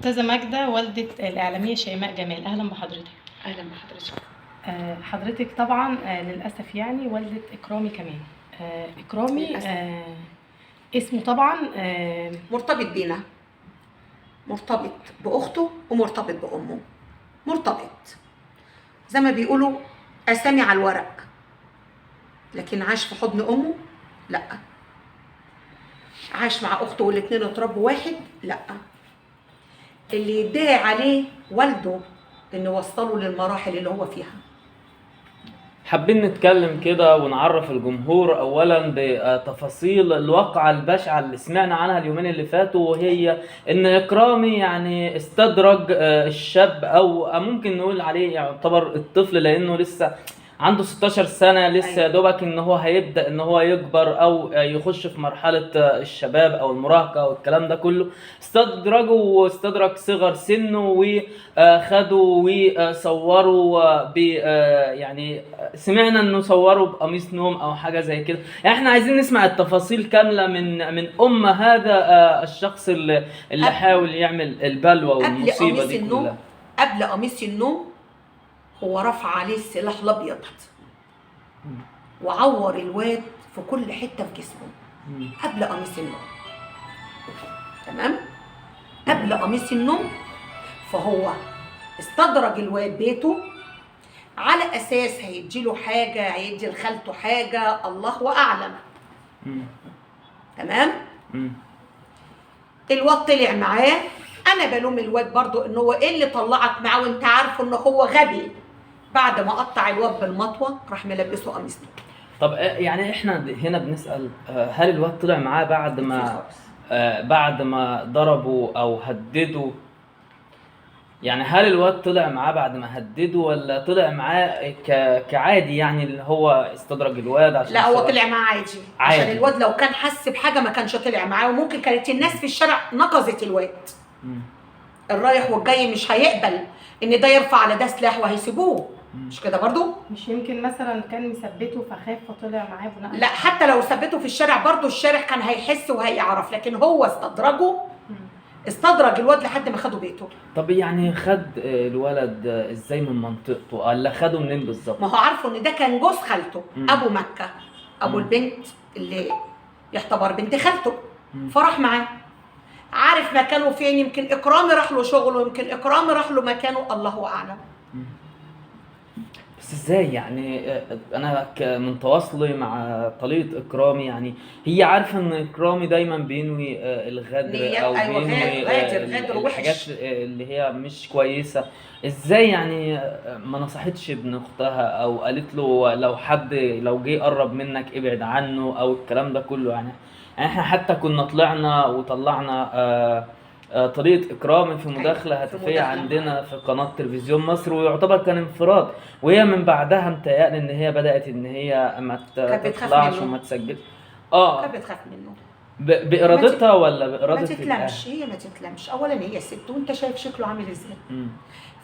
أستاذة ماجدة والدة الإعلامية شيماء جمال، أهلا بحضرتك. اهلا بحضرتك. حضرتك طبعا للأسف يعني والدة إكرامي كمان. إكرامي اسمه طبعا مرتبط بينا، مرتبط بأخته ومرتبط بأمه، مرتبط زي ما بيقولوا أسامي على الورق، لكن عاش في حضن أمه؟ لأ. عاش مع أخته والاتنين اتربوا واحد؟ لأ. اللي يدعي عليه والده إنه وصله للمراحل اللي هو فيها. حابين نتكلم كده ونعرف الجمهور اولا بتفاصيل الواقعة البشعة اللي سمعنا عنها اليومين اللي فاتوا، وهي ان اكرامي يعني استدرج الشاب، او ممكن نقول عليه يعتبر الطفل لانه لسه عنده 16 سنة، لسه يا دوبك ان هو هيبدأ ان هو يكبر او يخش في مرحلة الشباب او المراهقة او الكلام ده كله. استدرجه واستدرج صغر سنه وخدوا وصوروا يعني سمعنا انه صوروا بقميص نوم او حاجة زي كده. يعني احنا عايزين نسمع التفاصيل كاملة من هذا الشخص اللي حاول يعمل البلوى والمصيبة دي كلها. قبل قميص النوم هو رفع عليه السلاح الابيض وعور الواد في كل حته في جسمه قبل قميص النوم. تمام؟ قبل قميص النوم. فهو استدرج الواد بيته على اساس هيديله حاجه، هيدي لخالته حاجه، الله اعلم. تمام؟ الواد طلع معاه. انا بلوم الواد برضو ان هو ايه اللي طلعك معاه وانت عارفه ان هو غبي. بعد ما قطع الواد بالمطوه راح ملبسه قميص نوم. طب يعني احنا هنا بنسأل، هل الواد طلع معاه بعد ما ضربه او هدده؟ يعني هل الواد طلع معاه بعد ما هدده ولا طلع معاه كعادي، يعني اللي هو استدرج الواد عشان؟ لا، هو طلع معاه عادي. عشان الواد لو كان حس بحاجه ما كانش طلع معاه، وممكن كانت الناس في الشارع نقزت الواد. الرايح والجاي مش هيقبل ان ده يرفع على ده سلاح وهيسيبوه. مش كده برضو؟ مش يمكن مثلا كان مثبته فخاف فطلع معاه بناء؟ لا، حتى لو ثبته في الشارع برضو الشارع كان هيحس وهيعرف، لكن هو استدرج الواد لحد ما خده بيته. طب يعني خد الولد ازاي من منطقته، ولا خده منين بالظبط؟ ما هو عارفه ان ده كان جوز خالته، ابو مكه، ابو البنت اللي يعتبر بنت خالته. فراح معاه، عارف مكانه فين. يمكن اكرامي راح له شغله، يمكن اكرامي راح له مكانه، الله اعلم. بس ازاي يعني؟ انا من تواصلي مع طليقة اكرامي، يعني هي عارفه ان اكرامي دايما بينوي الغدر او بينوي غدر الحاجات اللي هي مش كويسه. ازاي يعني ما نصحتش ابن اختها او قالت له لو جه قرب منك ابعد عنه او الكلام ده كله؟ يعني احنا حتى كنا طلعنا طريقة إكرامي في مداخلة هاتفية عندنا في قناة تلفزيون مصر، ويعتبر كان انفراد، وهي من بعدها متهيألي إن هي بدأت إن هي ما تطلعش وما تسجل. كانت بتخاف منه. بإرادتها ولا بإرادة؟ ما تتلمش، هي ما تتلمش. أولا هي ست وأنت شايف شكله عامل إزاي.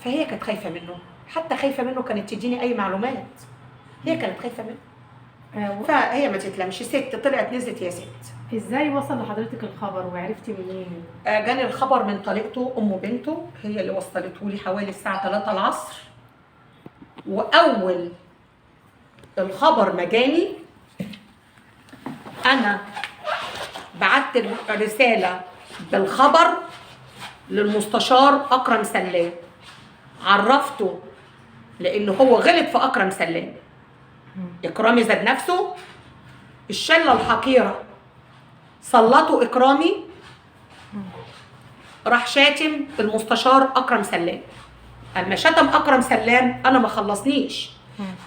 فهي كانت خايفة منه، حتى خايفة منه كانت تديني أي معلومات. هي كانت خايفة منه. فهي ما تتلمش، ست طلعت نزلت يا ست. ازاي وصل لحضرتك الخبر وعرفتي منين؟ جاني الخبر من طليقته ام بنته، هي اللي وصلته لي حوالي الساعه 3 العصر. واول الخبر ما جاني انا بعت رساله بالخبر للمستشار اكرم سلام، عرفته لان هو غلط في اكرم سلام. اكرامي زاد نفسه، الشله الحقيره سلطوا اكرامي، راح شاتم المستشار اكرم سلام. اما شتم اكرم سلام انا ما خلصنيش.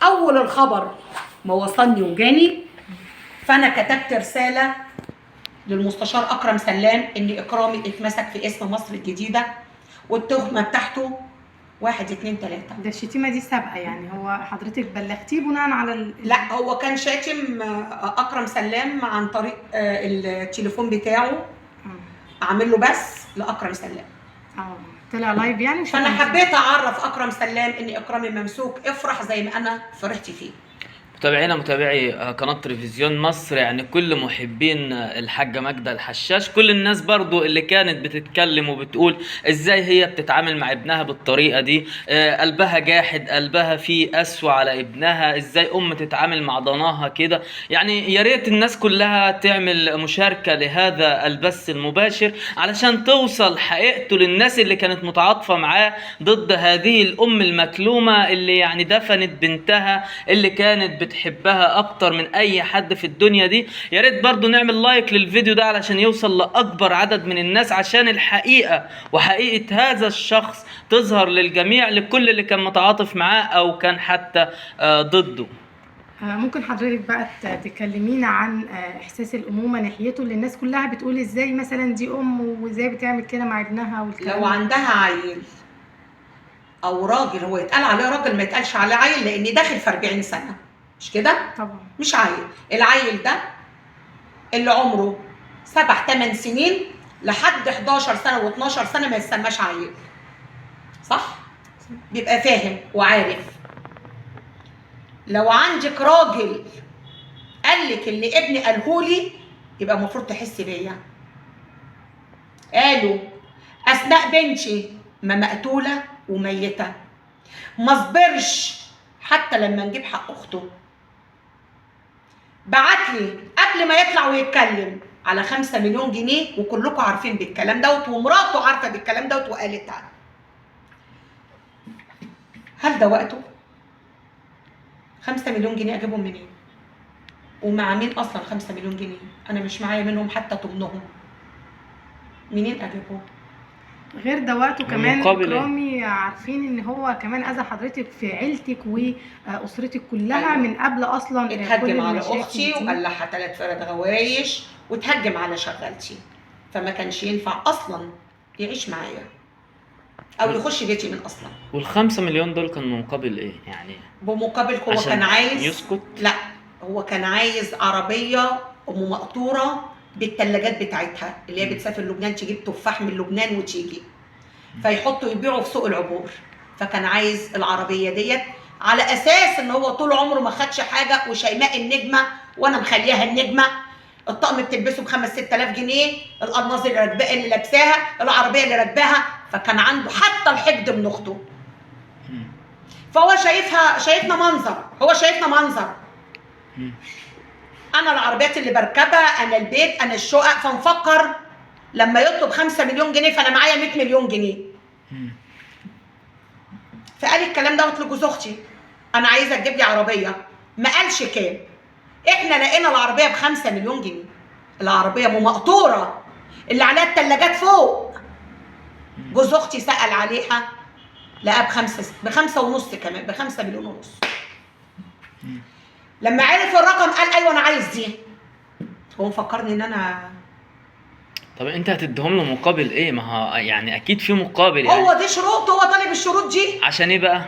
اول الخبر ما وصلني وجاني، فانا كتبت رساله للمستشار اكرم سلام ان اكرامي اتمسك في اسم مصر الجديده والتهمه بتاعته 1 2 3. ده الشتيمه دي سابقه يعني؟ هو حضرتك بلغتيه بناء على لا، هو كان شاتم اكرم سلام عن طريق التليفون بتاعه، اعمل له بس لاكرم سلام. طلع لايف يعني. فانا حبيت اعرف اكرم سلام ان اكرامي ممسوك، افرح زي ما انا فرحت فيه. متابعي قناة تلفزيون مصر، يعني كل محبين الحاجة ماجدة الحشاش، كل الناس برضو اللي كانت بتتكلم وبتقول ازاي هي بتتعامل مع ابنها بالطريقة دي، قلبها جاحد، قلبها فيه قسوة على ابنها، ازاي تتعامل مع ضناها كده. يعني يا ريت الناس كلها تعمل مشاركة لهذا البث المباشر علشان توصل حقيقته للناس اللي كانت متعاطفة معاه ضد هذه الأم المكلومة اللي يعني دفنت بنتها اللي كانت بتحبها اكتر من اي حد في الدنيا دي. يا ريت برضو نعمل لايك للفيديو ده علشان يوصل لاكبر عدد من الناس، عشان الحقيقة وحقيقة هذا الشخص تظهر للجميع، لكل اللي كان متعاطف معاه او كان حتى ضده. ممكن حضرتك بقى تكلمينا عن احساس الامومه ناحيته، اللي الناس كلها بتقول ازاي مثلا دي ام وازاي بتعمل كده مع ابنها والكلام لو عندها عيل او راجل، هو يتقال عليه راجل ما يتقالش عليه عيل، لان داخل في 40 سنه، مش كده؟ طبعا مش عيل. العيل ده اللي عمره 7 8 سنين لحد 11 سنه و12 سنه ما يسماش عيل، صح؟ بيبقى فاهم وعارف. لو عندك راجل قالك اللي ابني قالهولي، يبقى المفروض تحسي بيا. قالوا اثناء بنتي ما مقتوله وميته، ما صبرش حتى لما نجيب حق اخته، بعتلي قبل ما يطلع ويتكلم على 5 مليون جنيه، وكلكم عارفين بالكلام دوت، ومراته عارفه بالكلام دوت وقالتها. هل ده وقته؟ 5 مليون جنيه اجيبهم منين؟ ومع مين اصلا 5 مليون جنيه؟ انا مش معايا منهم حتى تمنهم. منين اجيبهم؟ غير ده وقته كمان مقابل اكرامي، عارفين ان هو كمان اذى حضرتك في عيلتك واسرتك كلها. أيوة. من قبل اصلا كل اتهجم على المشاكل اختي دي. وقلعها 3 فرد غوايش، واتهجم على شغالتي، فما كانش ينفع اصلا يعيش معايا او يخش بيتي من اصلا. وال5 مليون دول كانوا مقابل ايه يعني؟ بمقابل هو كان عايز يسكت؟ لا، هو كان عايز عربيه ام مقطوره بالثلاجات بتاعتها، اللي هي بتسافر لبنان تجيب تفاح من لبنان وتيجي، فيحطوا يبيعوا في سوق العبور. فكان عايز العربيه ديت على اساس ان هو طول عمره ما خدش حاجه، وشيماء النجمه وانا مخليها النجمه، الطقم بتلبسه ب5 6000 جنيه، القناص اللي لابساها، العربيه اللي راكباها، فكان عنده حتى الحقد من اخته. فهو شايفنا منظر، هو شايفنا منظر. انا العربيات اللي بركبها، انا البيت، انا الشقق، فنفكر لما يطلب 5 مليون جنيه فانا معايا 100 مليون جنيه. فقال الكلام دوت لجوز اختي، انا عايزه تجيب لي عربيه. ما قالش كام، احنا لقينا العربيه ب5 مليون جنيه، العربيه مقطوره اللي عليها الثلاجات فوق. جوز اختي سال عليها لقاها ب5 ونص، كمان ب5 مليون ونص. لما عرف الرقم قال ايوه انا عايز دي. هو مفكرني ان انا. طب انت هتديهم له مقابل ايه؟ ما هو يعني اكيد في مقابل يعني. هو دي شروط، هو طالب الشروط دي عشان ايه بقى؟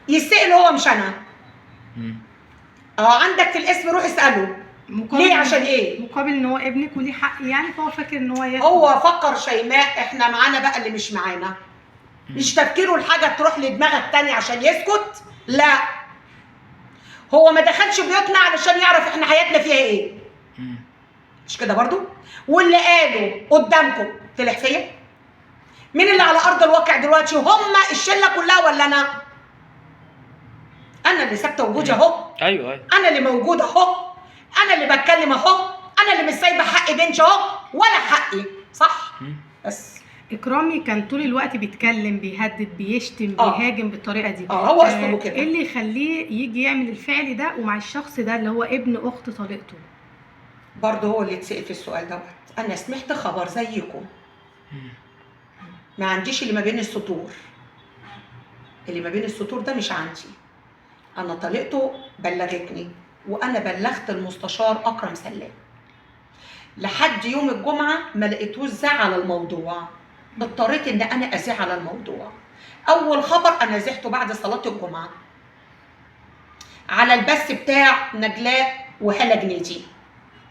يسأل هو مش انا. عندك في الاسم روح اساله. ليه؟ عشان ايه؟ مقابل ان هو ابنك وليه حق يعني، فهو فاكر ان هو ياخد. هو فكر شيماء احنا معانا بقى اللي مش معانا. مش تفكيره الحاجه تروح لدماغك تاني عشان يسكت، لا. هو ما دخلش بيوتنا علشان يعرف احنا حياتنا فيها ايه. مش كده برضو؟ واللي قاله قدامكم طلع فيا؟ مين اللي على ارض الواقع دلوقتي؟ هم الشله كلها ولا انا؟ انا اللي ثابته وجودي اهو. ايوه انا اللي موجوده اهو، انا اللي بتكلم اهو، انا اللي مش سايبه حق بنتي اهو ولا حقي، صح؟ بس اكرامي كان طول الوقت بيتكلم، بيهدد، بيشتم، بيهاجم بالطريقه دي. هو اسلوبه كده. ايه اللي يخليه يجي يعمل الفعل ده ومع الشخص ده اللي هو ابن اخت طليقته؟ برضه هو اللي اتسأل في السؤال دوت. انا سمعت خبر زيكم، ما عنديش اللي ما بين السطور. اللي ما بين السطور ده مش عندي. انا طليقته بلغتني، وانا بلغت المستشار اكرم سلام. لحد يوم الجمعه ما لقيتوش زع على الموضوع، اضطريت ان انا ازيع على الموضوع. اول خبر انا زحته بعد صلاه الجمعه على البث بتاع نجلاء وهلا جنيدي،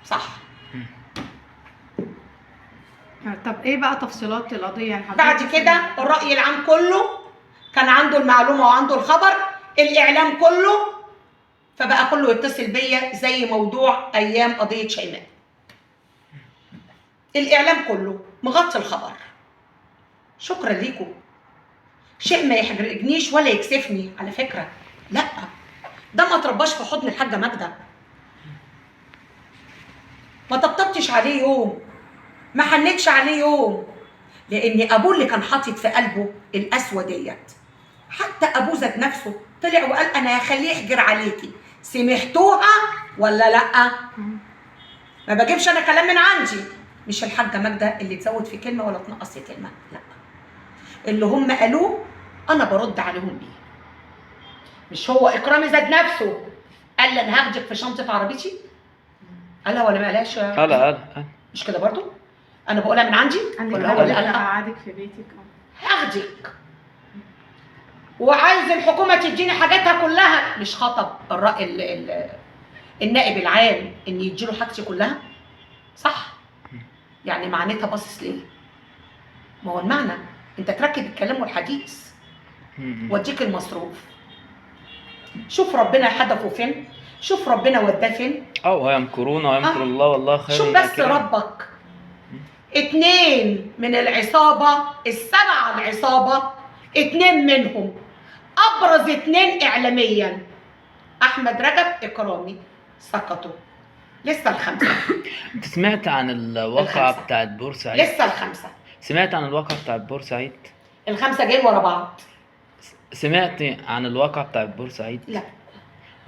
صح؟ طب ايه بقى تفصيلات القضيه يعني حضرتك؟ بعد كده الراي العام كله كان عنده المعلومه وعنده الخبر، الاعلام كله فبقى كله يتصل بيا زي موضوع ايام قضيه شيماء. الاعلام كله مغطي الخبر. شكرا ليكم. شيء ما يحرجنيش ولا يكسفني على فكره، لا، ده ما اترباش في حضن الحاجه ماجده، ما طبطبتش عليه يوم، ما حنتش عليه يوم، لان ابوه اللي كان حاطط في قلبه القسوه ديت. حتى ابوه ذات نفسه طلع وقال انا هخليه يحجر عليكي، سمعتوها ولا لا؟ ما بجيبش انا كلام من عندي، مش الحاجه ماجده اللي تزود في كلمه ولا تنقص في كلمه، لا، اللي هم قالوه انا برد عليهم بيه. مش هو اكرامي ذات نفسه قال لي انا هاخدك في شنطه عربيتي؟ قالها ولا ما قالهاش؟ قال مش كده برضو؟ انا بقولها من عندي ولا هو اللي قالها؟ قعدك في بيتك. هاخدك وعايز الحكومه تديني حاجاتها كلها. مش خطب النائب العام ان يديله حاجتي كلها؟ صح؟ يعني معناتها باصص ليه؟ ما هو المعنى انت تركب الكلام والحديث واديك المصروف. شوف ربنا هدفه فين، شوف ربنا وداه فين. ويمكرون ويمكر الله والله خير شوف بس ربك 2 من العصابه، ال7 العصابه 2 منهم ابرز 2 اعلاميا، احمد رجب اكرامي، سقطوا. لسه ال5. انت سمعت عن الواقعة بتاعت بورسعيد؟ لسه ال5. سمعت عن الواقعة بتاعت بورسعيد؟ ال5 جايين ورا بعض. سمعت عن الواقعة بتاعت بورسعيد؟ لا.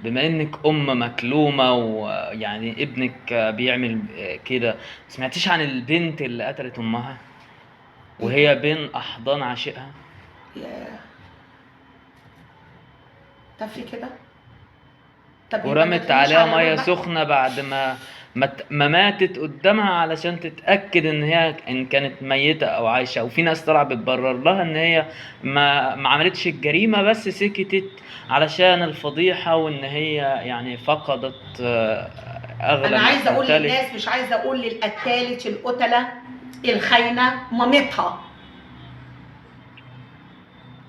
بما انك مكلومة ويعني ابنك بيعمل كده، سمعتيش عن البنت اللي قتلت امها وهي بين احضان عاشقها؟ ياه، طب في كده؟ طب ورمت عليها ميه سخنه بعد ما ماتت قدامها علشان تتاكد ان كانت ميته او عايشه. وفي ناس طلعت بتبرر لها ان هي ما عملتش الجريمه، بس سكتت علشان الفضيحه، وان هي يعني فقدت اغلى. انا عايزه اقول للناس، مش عايزه اقول للقتاله القتله الخاينه،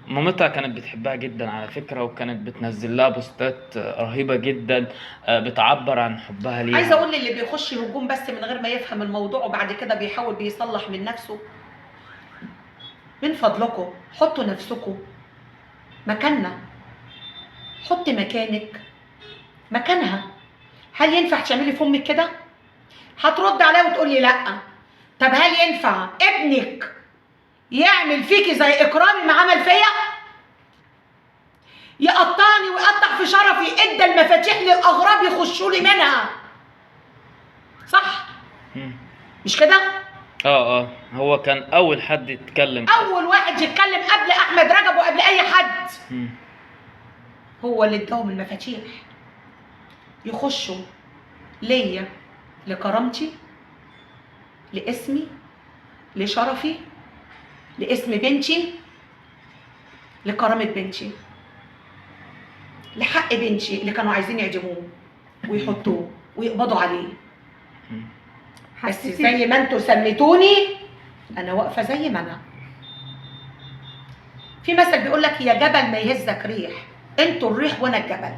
مامتها كانت بتحبها جدا على فكرة، وكانت بتنزل لها بوستات رهيبة جدا بتعبر عن حبها ليها. عايزه اقول للي بيخش هجوم بس من غير ما يفهم الموضوع وبعد كده بيحاول بيصلح من نفسه، من فضلكم حطوا نفسكم مكاننا، حط مكانك مكانها. هل ينفع تعملي في امك كده؟ هترد عليا وتقول لي لا. طب هل ينفع ابنك يعمل فيكي زي اكرامي ما عمل فيا؟ يقطعني ويقطع في شرفي، ادى المفاتيح للاغراب يخشوا لي منها، صح؟ مش كده؟ هو كان اول حد يتكلم، اول واحد يتكلم قبل احمد رجب وقبل اي حد. هو اللي اداهم المفاتيح يخشوا ليا، لكرامتي، لاسمي، لشرفي، لاسم بنتي، لكرامة بنتي، لحق بنتي اللي كانوا عايزين يعدموه ويحطوه ويقبضوا عليه. بس زي ما انتوا سميتوني انا واقفه زي ما انا. في مثل بيقول لك يا جبل ما يهزك ريح، انتوا الريح وانا الجبل.